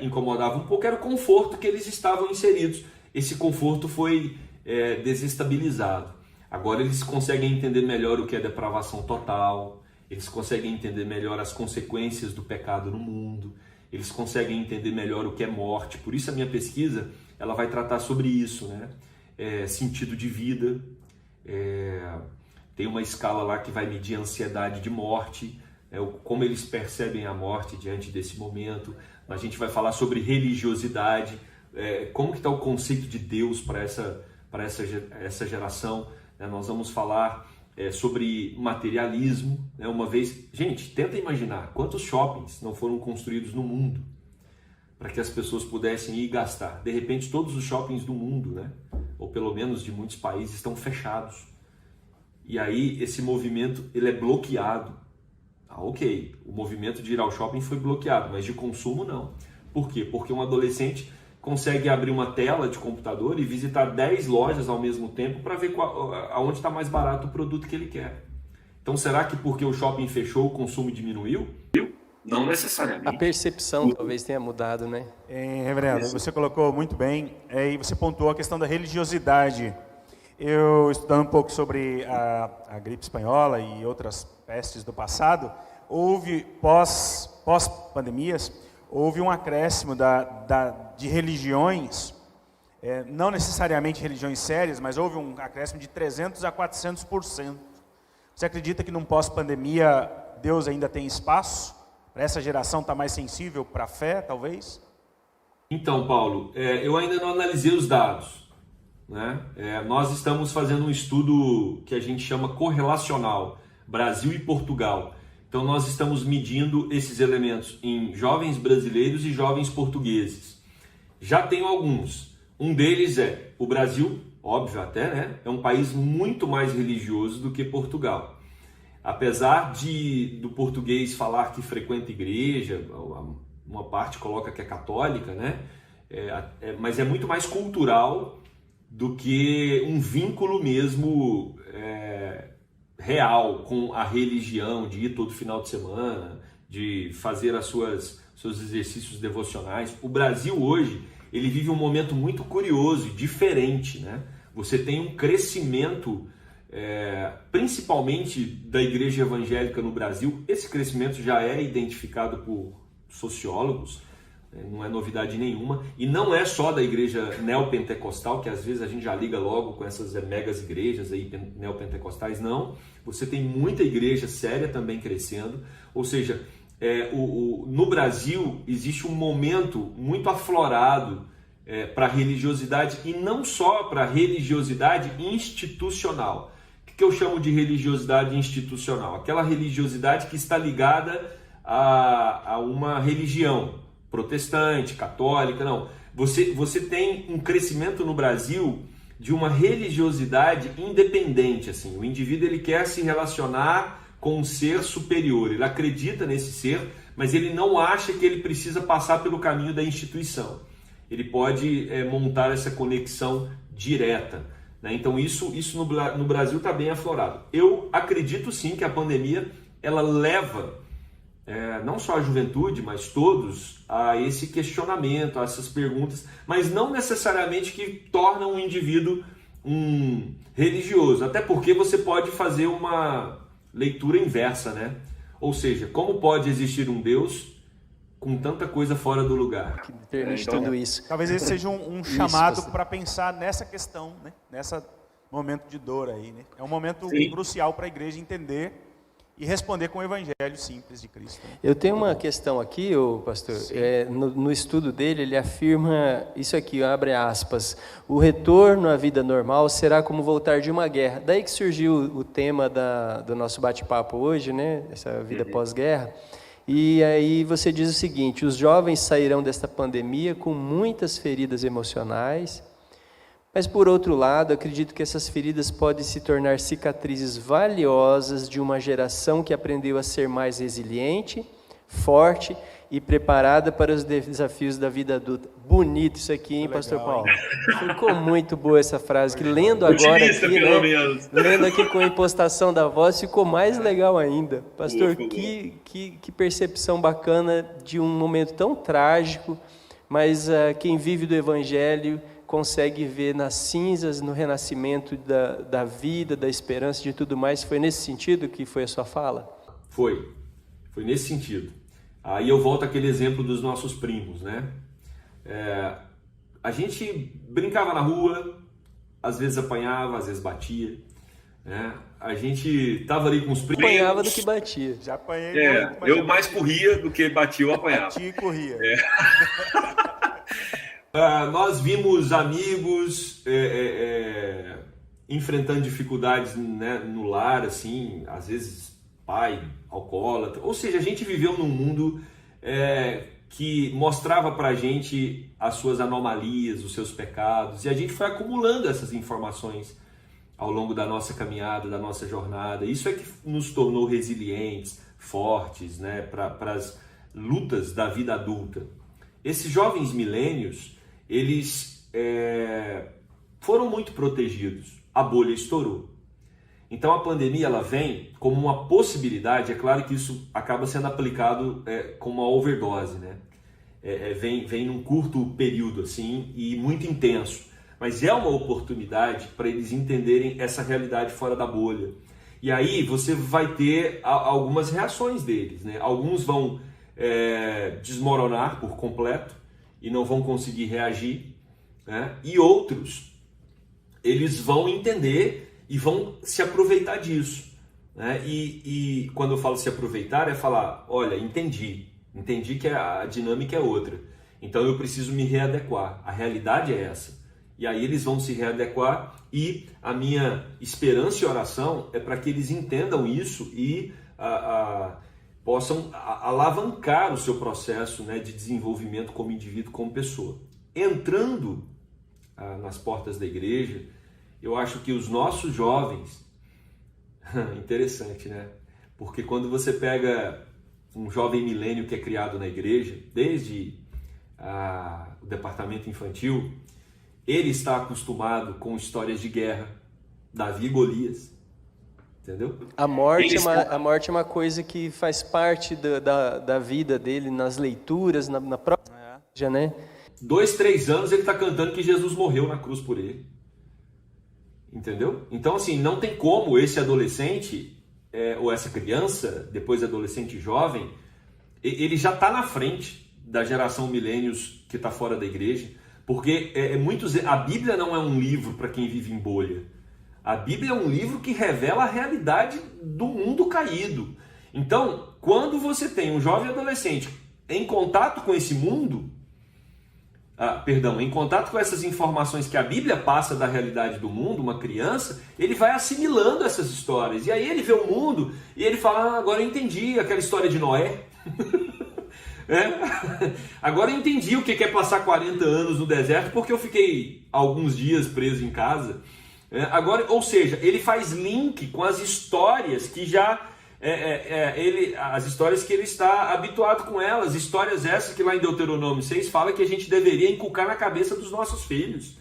incomodava um pouco era o conforto que eles estavam inseridos. Esse conforto foi desestabilizado. Agora eles conseguem entender melhor o que é depravação total, eles conseguem entender melhor as consequências do pecado no mundo, eles conseguem entender melhor o que é morte. Por isso a minha pesquisa ela vai tratar sobre isso, né? Sentido de vida, tem uma escala lá que vai medir a ansiedade de morte, como eles percebem a morte diante desse momento. A gente vai falar sobre religiosidade, como que está o conceito de Deus para essa geração. Nós vamos falar sobre materialismo, né? Uma vez, gente, tenta imaginar quantos shoppings não foram construídos no mundo para que as pessoas pudessem ir gastar. De repente, todos os shoppings do mundo, né? Ou pelo menos de muitos países, estão fechados. E aí esse movimento ele é bloqueado. Ok, o movimento de ir ao shopping foi bloqueado, mas de consumo não. Por quê? Porque um adolescente consegue abrir uma tela de computador e visitar 10 lojas ao mesmo tempo para ver aonde está mais barato o produto que ele quer. Então, será que porque o shopping fechou, o consumo diminuiu? Não necessariamente. A percepção talvez tenha mudado, né? Reverendo, você colocou muito bem, e você pontuou a questão da religiosidade. Eu, estudando um pouco sobre a gripe espanhola e outras pestes do passado, houve, pós-pandemias, houve um acréscimo de religiões, não necessariamente religiões sérias, mas houve um acréscimo de 300% a 400%. Você acredita que num pós-pandemia Deus ainda tem espaço? Para essa geração estar mais sensível para a fé, talvez? Então, Paulo, eu ainda não analisei os dados, né? Nós estamos fazendo um estudo que a gente chama correlacional, Brasil e Portugal. Então, nós estamos medindo esses elementos em jovens brasileiros e jovens portugueses. Já tenho alguns. Um deles o Brasil, óbvio até, né? É um país muito mais religioso do que Portugal. Apesar do português falar que frequenta igreja, uma parte coloca que é católica, né? Mas é muito mais cultural do que um vínculo mesmo real com a religião, de ir todo final de semana, de fazer seus exercícios devocionais. O Brasil hoje, ele vive um momento muito curioso e diferente, né? Você tem um crescimento principalmente da igreja evangélica no Brasil. Esse crescimento já é identificado por sociólogos, não é novidade nenhuma, e não é só da igreja neopentecostal, que às vezes a gente já liga logo com essas megas igrejas aí, neopentecostais, não. Você tem muita igreja séria também crescendo, ou seja, no Brasil existe um momento muito aflorado para a religiosidade, e não só para a religiosidade institucional. O que eu chamo de religiosidade institucional? Aquela religiosidade que está ligada a uma religião protestante, católica, não. Você tem um crescimento no Brasil de uma religiosidade independente. Assim. O indivíduo ele quer se relacionar com um ser superior, ele acredita nesse ser, mas ele não acha que ele precisa passar pelo caminho da instituição. Ele pode montar essa conexão direta. Né? Então isso no Brasil está bem aflorado. Eu acredito sim que a pandemia ela leva não só a juventude, mas todos a esse questionamento, a essas perguntas, mas não necessariamente que torna um indivíduo religioso, até porque você pode fazer uma leitura inversa, né? Ou seja, como pode existir um Deus com tanta coisa fora do lugar? Que permite tudo isso. Talvez esse seja um chamado para pensar nessa questão, né? Nesse momento de dor aí, né? É um momento crucial para a igreja entender e responder com o evangelho simples de Cristo. Né? Eu tenho uma questão aqui, pastor. No estudo dele, ele afirma isso aqui, abre aspas: o retorno à vida normal será como voltar de uma guerra. Daí que surgiu o tema do nosso bate-papo hoje, né? Essa vida pós-guerra. E aí você diz o seguinte: os jovens sairão desta pandemia com muitas feridas emocionais, mas por outro lado, acredito que essas feridas podem se tornar cicatrizes valiosas de uma geração que aprendeu a ser mais resiliente, forte e preparada para os desafios da vida adulta. Bonito isso aqui, hein, Pastor Paulo? Ficou muito boa essa frase, que lendo agora aqui, né, lendo aqui com a impostação da voz, ficou mais legal ainda. Pastor, que percepção bacana de um momento tão trágico, mas quem vive do Evangelho consegue ver nas cinzas, no renascimento da vida, da esperança, de tudo mais. Foi nesse sentido que foi a sua fala? Foi nesse sentido. Aí eu volto àquele exemplo dos nossos primos, né? A gente brincava na rua, às vezes apanhava, às vezes batia, né? A gente tava ali com os primos. Apanhava do que batia. Já apanhei. Eu mais corria do que batia ou apanhava. Batia e corria. Nós vimos amigos enfrentando dificuldades, né, no lar, assim, às vezes pai alcoólatra, ou seja, a gente viveu num mundo que mostrava pra gente as suas anomalias, os seus pecados, e a gente foi acumulando essas informações ao longo da nossa caminhada, da nossa jornada. Isso é que nos tornou resilientes, fortes, né, para as lutas da vida adulta. Esses jovens milênios, eles foram muito protegidos. A bolha estourou. Então a pandemia ela vem como uma possibilidade, é claro que isso acaba sendo aplicado como uma overdose, né? Vem num curto período assim e muito intenso, mas é uma oportunidade para eles entenderem essa realidade fora da bolha. E aí você vai ter algumas reações deles, né? Alguns vão desmoronar por completo e não vão conseguir reagir, né? E outros eles vão entender e vão se aproveitar disso, né? E quando eu falo se aproveitar, é falar, olha, entendi que a dinâmica é outra, então eu preciso me readequar, a realidade é essa. E aí eles vão se readequar e a minha esperança e oração é para que eles entendam isso e possam alavancar o seu processo, né, de desenvolvimento como indivíduo, como pessoa. Entrando nas portas da igreja, eu acho que os nossos jovens, interessante, né? Porque quando você pega um jovem milênio que é criado na igreja, desde o departamento infantil, ele está acostumado com histórias de guerra, Davi e Golias, entendeu? A morte é uma coisa que faz parte da vida dele, nas leituras, na própria igreja, né? 2, 3 anos ele está cantando que Jesus morreu na cruz por ele. Entendeu? Então, assim, não tem como esse adolescente, ou essa criança, depois adolescente jovem, ele já está na frente da geração milênios que está fora da igreja, porque a Bíblia não é um livro para quem vive em bolha. A Bíblia é um livro que revela a realidade do mundo caído. Então, quando você tem um jovem adolescente em contato com esse mundo, em contato com essas informações que a Bíblia passa da realidade do mundo, uma criança, ele vai assimilando essas histórias. E aí ele vê o mundo e ele fala, agora eu entendi aquela história de Noé. Agora eu entendi o que é passar 40 anos no deserto, porque eu fiquei alguns dias preso em casa. Ou seja, ele faz link com as histórias que já... as histórias que ele está habituado com elas, histórias essas que lá em Deuteronômio 6 fala que a gente deveria inculcar na cabeça dos nossos filhos.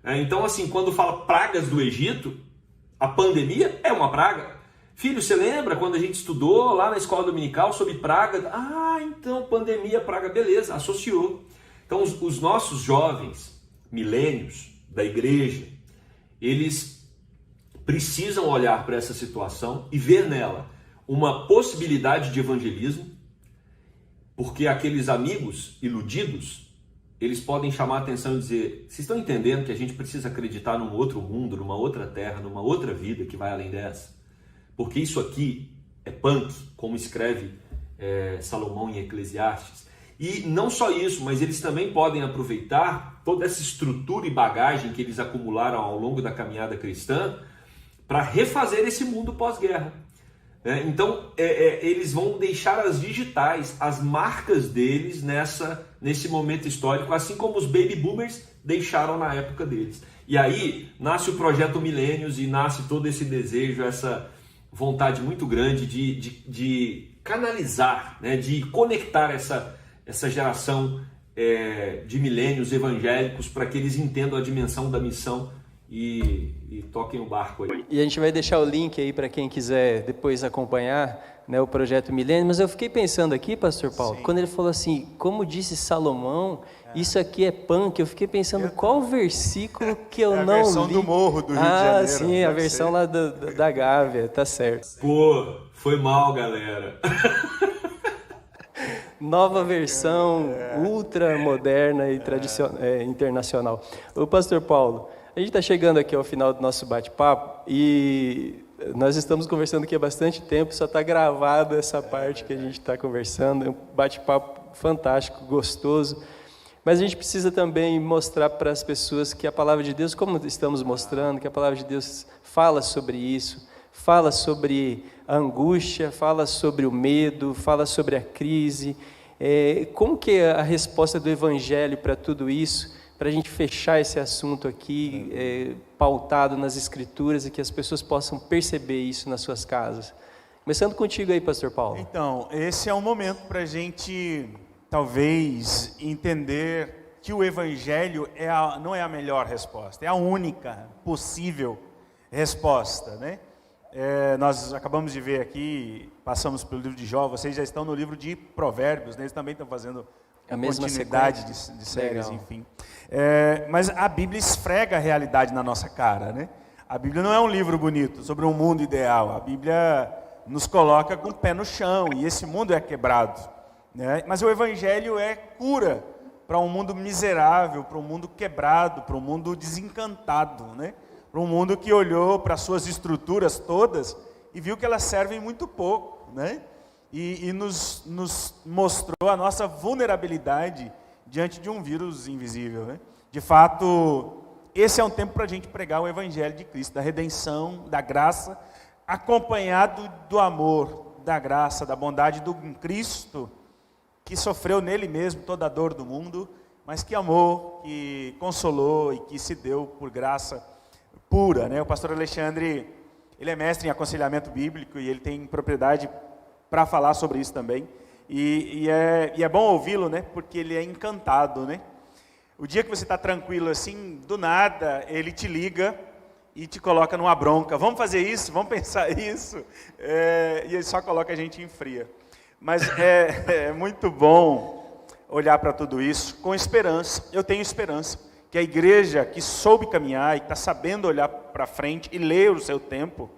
Então, assim, quando fala pragas do Egito, a pandemia é uma praga. Filho, você lembra quando a gente estudou lá na escola dominical sobre praga? Então pandemia, praga, beleza, associou. Então os nossos jovens milênios da igreja, eles precisam olhar para essa situação e ver nela uma possibilidade de evangelismo, porque aqueles amigos iludidos, eles podem chamar a atenção e dizer, vocês estão entendendo que a gente precisa acreditar num outro mundo, numa outra terra, numa outra vida que vai além dessa? Porque isso aqui é punk, como escreve Salomão em Eclesiastes. E não só isso, mas eles também podem aproveitar toda essa estrutura e bagagem que eles acumularam ao longo da caminhada cristã para refazer esse mundo pós-guerra. Então, eles vão deixar as digitais, as marcas deles nesse momento histórico, assim como os baby boomers deixaram na época deles. E aí nasce o Projeto Milênios e nasce todo esse desejo, essa vontade muito grande de canalizar, né, de conectar essa geração de milênios evangélicos para que eles entendam a dimensão da missão e toquem o barco aí. E a gente vai deixar o link aí para quem quiser depois acompanhar, né, o Projeto Milênio. Mas eu fiquei pensando aqui, Pastor Paulo, quando ele falou assim, como disse Salomão, isso aqui é punk, eu fiquei pensando qual versículo que eu não li. A versão do Morro do Rio de Janeiro. Ah, sim, a versão lá da Gávea, tá certo. Pô, foi mal, galera. Nova versão ultra moderna e internacional. O Pastor Paulo, a gente está chegando aqui ao final do nosso bate-papo e nós estamos conversando aqui há bastante tempo, só está gravado essa parte que a gente está conversando, é um bate-papo fantástico, gostoso. Mas a gente precisa também mostrar para as pessoas que a palavra de Deus, como estamos mostrando, que a palavra de Deus fala sobre isso, fala sobre a angústia, fala sobre o medo, fala sobre a crise. Como que é a resposta do Evangelho para tudo isso, para a gente fechar esse assunto aqui, pautado nas Escrituras, e que as pessoas possam perceber isso nas suas casas? Começando contigo aí, pastor Paulo. Então, esse é um momento para a gente, talvez, entender que o Evangelho não é a melhor resposta, é a única possível resposta, né? Nós acabamos de ver aqui, passamos pelo livro de Jó, vocês já estão no livro de Provérbios, né? Eles também estão fazendo a mesma continuidade de séries, enfim. Mas a Bíblia esfrega a realidade na nossa cara, né? A Bíblia não é um livro bonito sobre um mundo ideal, a Bíblia nos coloca com o pé no chão, e esse mundo é quebrado, né? Mas o Evangelho é cura para um mundo miserável, para um mundo quebrado, para um mundo desencantado, né? Para um mundo que olhou para suas estruturas todas e viu que elas servem muito pouco, né? E nos mostrou a nossa vulnerabilidade diante de um vírus invisível, né? De fato, esse é um tempo para a gente pregar o Evangelho de Cristo, da redenção, da graça, acompanhado do amor, da graça, da bondade do Cristo, que sofreu nele mesmo toda a dor do mundo, mas que amou, que consolou e que se deu por graça pura, né? O pastor Alexandre, ele é mestre em aconselhamento bíblico e ele tem propriedade para falar sobre isso também. E é bom ouvi-lo, né? Porque ele é encantado, né? O dia que você está tranquilo assim, do nada, ele te liga e te coloca numa bronca. Vamos fazer isso? Vamos pensar isso? E ele só coloca a gente em fria. Mas é muito bom olhar para tudo isso com esperança. Eu tenho esperança que a igreja que soube caminhar e que está sabendo olhar para frente e ler o seu tempo,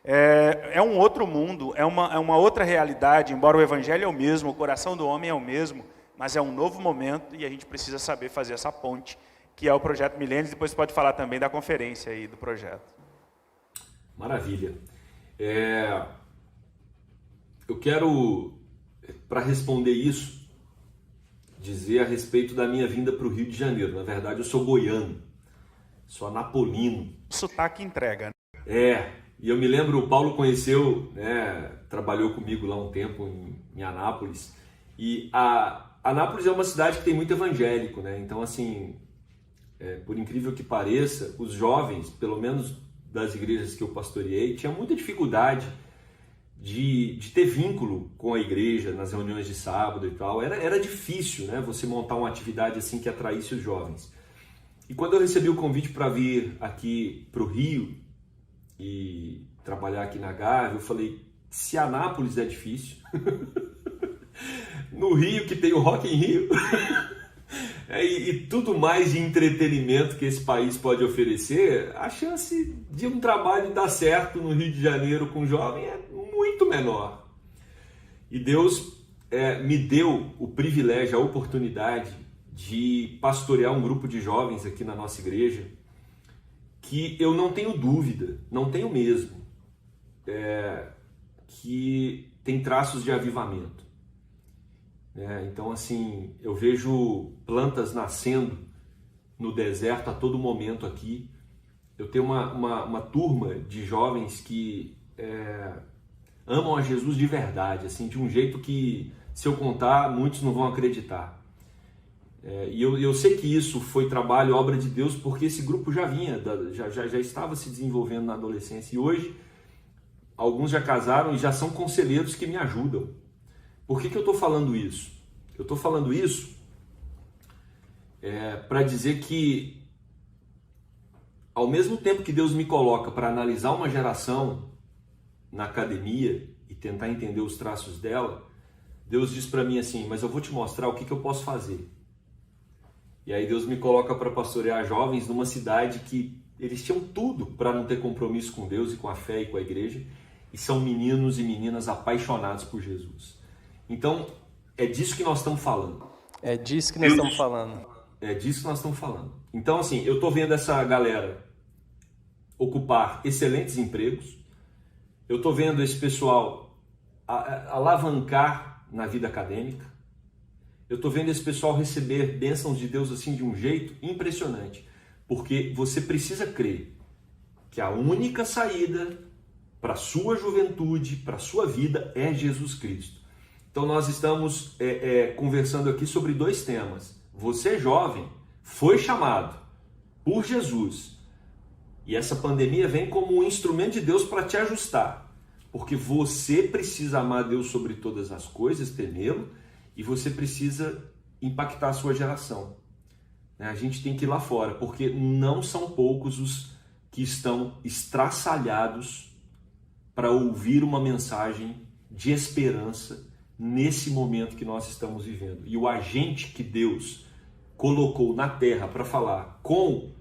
é um outro mundo, é uma outra realidade, embora o Evangelho é o mesmo, o coração do homem é o mesmo, mas é um novo momento e a gente precisa saber fazer essa ponte, que é o Projeto Milênios. Depois você pode falar também da conferência aí do projeto. Maravilha. Eu quero, para responder isso, dizer a respeito da minha vinda para o Rio de Janeiro. Na verdade, eu sou goiano, sou anapolino. Sotaque entrega, né? E eu me lembro, o Paulo conheceu, né, trabalhou comigo lá um tempo em Anápolis, e Anápolis é uma cidade que tem muito evangélico, né? Então, assim, por incrível que pareça, os jovens, pelo menos das igrejas que eu pastoreei, tinham muita dificuldade de ter vínculo com a igreja nas reuniões de sábado e tal. Era difícil, né, você montar uma atividade assim que atraísse os jovens. E quando eu recebi o convite para vir aqui para o Rio e trabalhar aqui na Gávea, eu falei, se Anápolis é difícil, no Rio, que tem o Rock in Rio, e tudo mais de entretenimento que esse país pode oferecer, a chance de um trabalho dar certo no Rio de Janeiro com jovem é muito menor. E Deus me deu o privilégio, a oportunidade de pastorear um grupo de jovens aqui na nossa igreja, que eu não tenho dúvida, não tenho mesmo, que tem traços de avivamento. Então, assim, eu vejo plantas nascendo no deserto a todo momento aqui. Eu tenho uma turma de jovens que amam a Jesus de verdade, assim, de um jeito que, se eu contar, muitos não vão acreditar. E eu sei que isso foi trabalho, obra de Deus, porque esse grupo já vinha, já estava se desenvolvendo na adolescência. E hoje, alguns já casaram e já são conselheiros que me ajudam. Por que eu estou falando isso? Eu estou falando isso para dizer que, ao mesmo tempo que Deus me coloca para analisar uma geração na academia e tentar entender os traços dela, Deus diz para mim assim, mas eu vou te mostrar o que eu posso fazer. E aí Deus me coloca para pastorear jovens numa cidade que eles tinham tudo para não ter compromisso com Deus e com a fé e com a igreja, e são meninos e meninas apaixonados por Jesus. Então, é disso que nós estamos falando. É disso que nós estamos falando. É disso que nós estamos falando. Então, assim, eu estou vendo essa galera ocupar excelentes empregos, eu estou vendo esse pessoal alavancar na vida acadêmica, Eu estou vendo esse pessoal receber bênçãos de Deus assim de um jeito impressionante, porque você precisa crer que a única saída para a sua juventude, para a sua vida, é Jesus Cristo. Então nós estamos conversando aqui sobre 2 temas. Você jovem foi chamado por Jesus, e essa pandemia vem como um instrumento de Deus para te ajustar, porque você precisa amar Deus sobre todas as coisas, temê-lo, e você precisa impactar a sua geração. A gente tem que ir lá fora, porque não são poucos os que estão estraçalhados para ouvir uma mensagem de esperança nesse momento que nós estamos vivendo. E o agente que Deus colocou na terra para falar com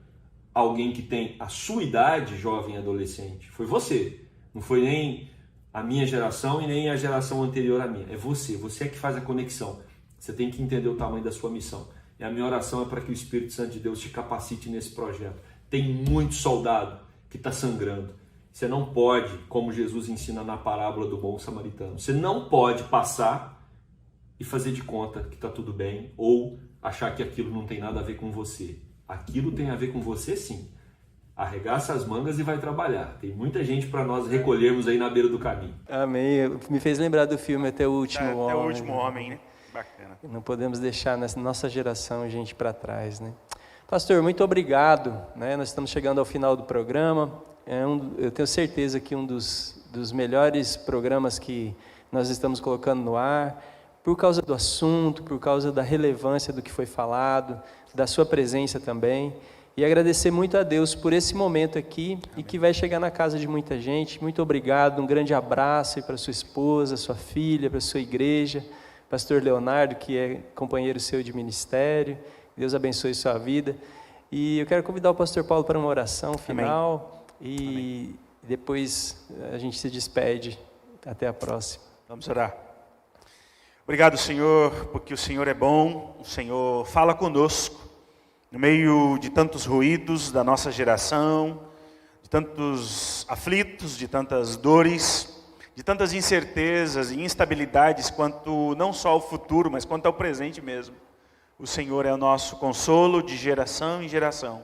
alguém que tem a sua idade, jovem e adolescente, foi você. Não foi nem a minha geração e nem a geração anterior à minha. É você. Você é que faz a conexão. Você tem que entender o tamanho da sua missão. E a minha oração é para que o Espírito Santo de Deus te capacite nesse projeto. Tem muito soldado que está sangrando. Você não pode, como Jesus ensina na parábola do bom samaritano, você não pode passar e fazer de conta que está tudo bem ou achar que aquilo não tem nada a ver com você. Aquilo tem a ver com você, sim. Arregaça as mangas e vai trabalhar. Tem muita gente para nós recolhermos aí na beira do caminho. Amém. Me fez lembrar do filme Até o Último Homem. Até o Último Homem, né? Bacana. Não podemos deixar nessa nossa geração gente para trás, né? Pastor, muito obrigado, né? Nós estamos chegando ao final do programa. Eu tenho certeza que um dos melhores programas que nós estamos colocando no ar, por causa do assunto, por causa da relevância do que foi falado, da sua presença também. E agradecer muito a Deus por esse momento aqui e que vai chegar na casa de muita gente. Muito obrigado, um grande abraço para sua esposa, sua filha, para sua igreja. Pastor Leonardo, que é companheiro seu de ministério. Deus abençoe sua vida. E eu quero convidar o pastor Paulo para uma oração final. Amém. E depois a gente se despede. Até a próxima. Vamos orar. Obrigado, Senhor, porque o Senhor é bom, o Senhor fala conosco. No meio de tantos ruídos da nossa geração, de tantos aflitos, de tantas dores, de tantas incertezas e instabilidades, quanto não só ao futuro, mas quanto ao presente mesmo. O Senhor é o nosso consolo de geração em geração.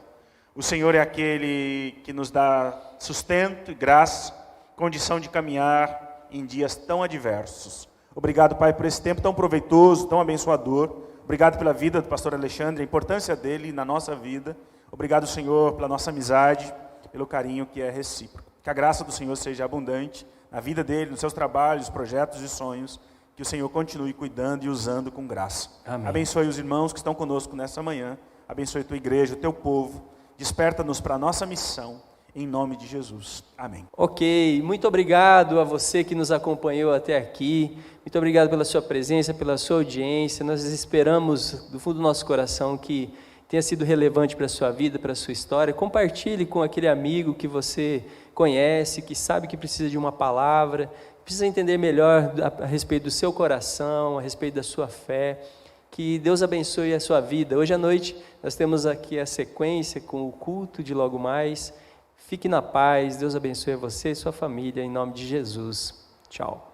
O Senhor é aquele que nos dá sustento e graça, condição de caminhar em dias tão adversos. Obrigado, Pai, por esse tempo tão proveitoso, tão abençoador. Obrigado pela vida do pastor Alexandre, a importância dele na nossa vida. Obrigado, Senhor, pela nossa amizade, pelo carinho que é recíproco. Que a graça do Senhor seja abundante na vida dele, nos seus trabalhos, projetos e sonhos. Que o Senhor continue cuidando e usando com graça. Amém. Abençoe os irmãos que estão conosco nessa manhã. Abençoe a tua igreja, o teu povo. Desperta-nos para a nossa missão. Em nome de Jesus. Amém. Ok, muito obrigado a você que nos acompanhou até aqui. Muito obrigado pela sua presença, pela sua audiência. Nós esperamos do fundo do nosso coração que tenha sido relevante para a sua vida, para a sua história. Compartilhe com aquele amigo que você conhece, que sabe que precisa de uma palavra, precisa entender melhor a respeito do seu coração, a respeito da sua fé. Que Deus abençoe a sua vida. Hoje à noite nós temos aqui a sequência com o culto de logo mais. Fique na paz, Deus abençoe você e sua família, em nome de Jesus. Tchau.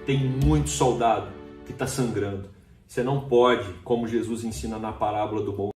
Tem muito soldado que está sangrando. Você não pode, como Jesus ensina na parábola do bom